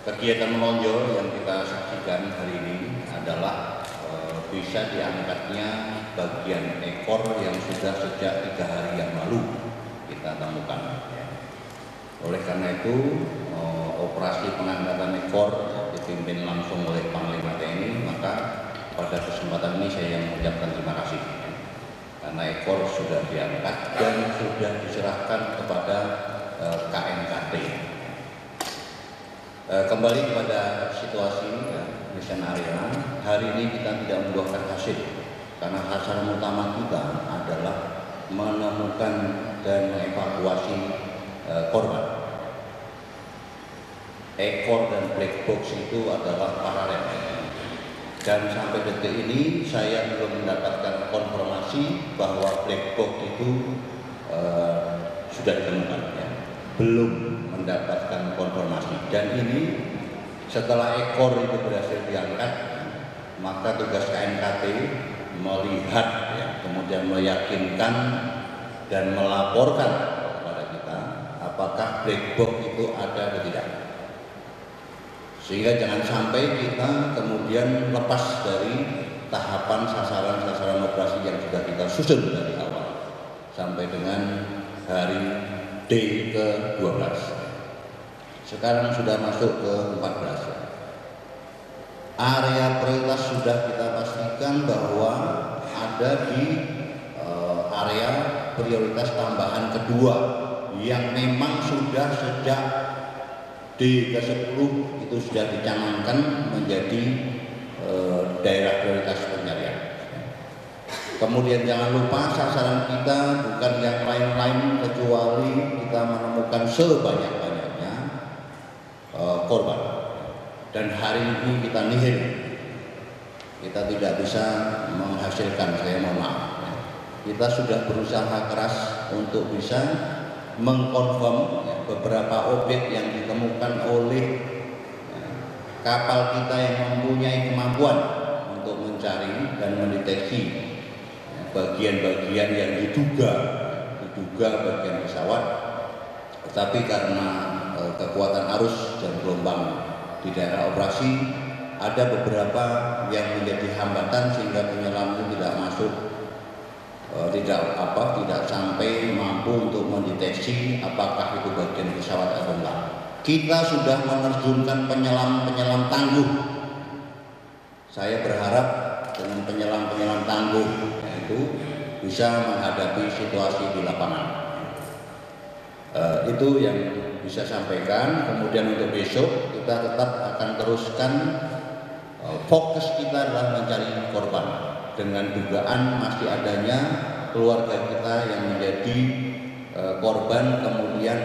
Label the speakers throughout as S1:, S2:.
S1: Kegiatan menonjol yang kita saksikan hari ini adalah bisa diangkatnya bagian ekor yang sudah sejak 3 hari yang lalu kita temukan. Oleh karena itu, operasi pengangkatan ekor dipimpin langsung oleh Panglima TNI, maka pada kesempatan ini saya mengucapkan terima kasih karena ekor sudah diangkat dan sudah diserahkan kepada KNKT. Kembali kepada situasi Mission Area, hari ini kita tidak membuahkan hasil karena sasaran utama kita adalah menemukan dan mengevakuasi korban. Ekor dan black box itu adalah paralel, dan sampai detik ini saya belum mendapatkan konfirmasi bahwa black box itu sudah ditemukan, belum mendapatkan konfirmasi. Dan ini setelah ekor itu berhasil diangkat, maka tugas KNKT melihat, kemudian meyakinkan dan melaporkan kepada kita apakah black box itu ada atau tidak. Sehingga jangan sampai kita kemudian lepas dari tahapan sasaran-sasaran operasi yang sudah kita susun dari awal sampai dengan hari D ke-12. Sekarang sudah masuk ke 14. Area prioritas sudah kita pastikan bahwa ada di area prioritas tambahan kedua yang memang sudah sejak D ke-10 itu sudah dicanangkan menjadi daerah prioritas pencarian. Kemudian jangan lupa sasaran kita bukan yang lain-lain kecuali kita menemukan sebanyak-banyaknya korban. Dan hari ini kita nihil, kita tidak bisa menghasilkan, saya mohon maaf. Kita sudah berusaha keras untuk bisa mengkonfirm beberapa objek yang ditemukan oleh kapal kita yang mempunyai kemampuan untuk mencari dan mendeteksi bagian-bagian yang diduga bagian pesawat, tetapi karena kekuatan arus dan gelombang di daerah operasi ada beberapa yang menjadi hambatan sehingga penyelam itu tidak masuk, tidak sampai mampu untuk mendeteksi apakah itu bagian pesawat atau enggak. Kita sudah menerjunkan penyelam tangguh. Saya berharap dengan penyelam tangguh itu bisa menghadapi situasi di lapangan. Itu yang bisa sampaikan. Kemudian untuk besok kita tetap akan teruskan, fokus kita adalah mencari korban dengan dugaan masih adanya keluarga kita yang menjadi korban kemudian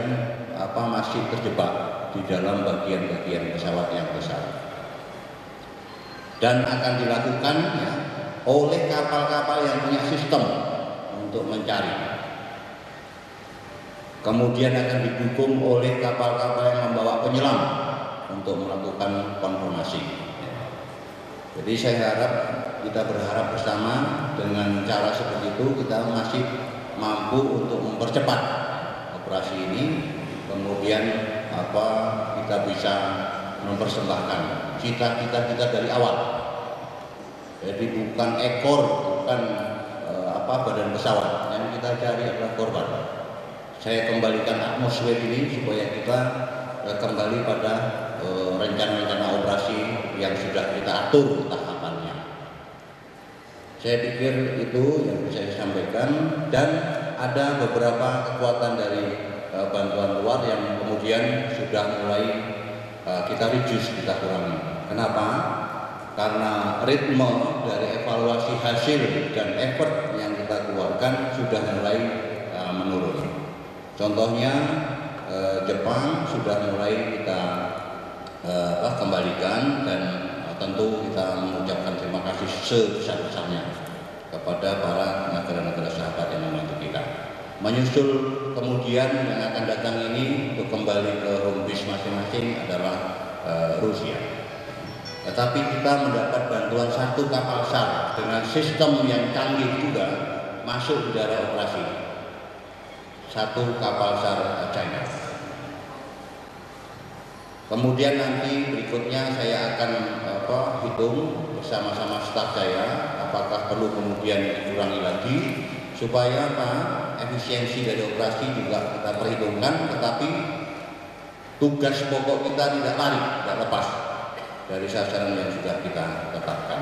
S1: masih terjebak di dalam bagian-bagian pesawat yang besar, dan akan dilakukan oleh kapal-kapal yang punya sistem untuk mencari. Kemudian akan didukung oleh kapal-kapal yang membawa penyelam untuk melakukan konfirmasi. Jadi saya harap, kita berharap bersama dengan cara seperti itu kita masih mampu untuk mempercepat operasi ini. Kemudian kita bisa mempersembahkan cita-cita kita dari awal. Jadi bukan ekor, bukan badan pesawat, yang kita cari adalah korban. Saya kembalikan atmosfer ini supaya kita kembali pada rencana-rencana operasi yang sudah kita atur tahapannya. Saya pikir itu yang bisa saya sampaikan, dan ada beberapa kekuatan dari bantuan luar yang kemudian sudah mulai kita reduce, kita kurangi. Kenapa? Karena ritme dari evaluasi hasil dan effort yang kita keluarkan sudah mulai menurun. Contohnya Jepang sudah mulai kita kembalikan, dan tentu kita mengucapkan terima kasih sebesar-besarnya kepada para negara-negara sahabat yang membantu kita. Menyusul kemudian yang akan datang ini untuk kembali ke home base masing-masing adalah Rusia. Tetapi kita mendapat bantuan satu kapal SAR dengan sistem yang canggih juga masuk di daerah operasi. Satu kapal SAR China. Kemudian nanti berikutnya saya akan hitung bersama-sama staf saya apakah perlu kemudian dikurangi lagi supaya efisiensi dari operasi juga kita perhitungkan, tetapi tugas pokok kita tidak lari, tidak lepas dari sasaran yang sudah kita tetapkan.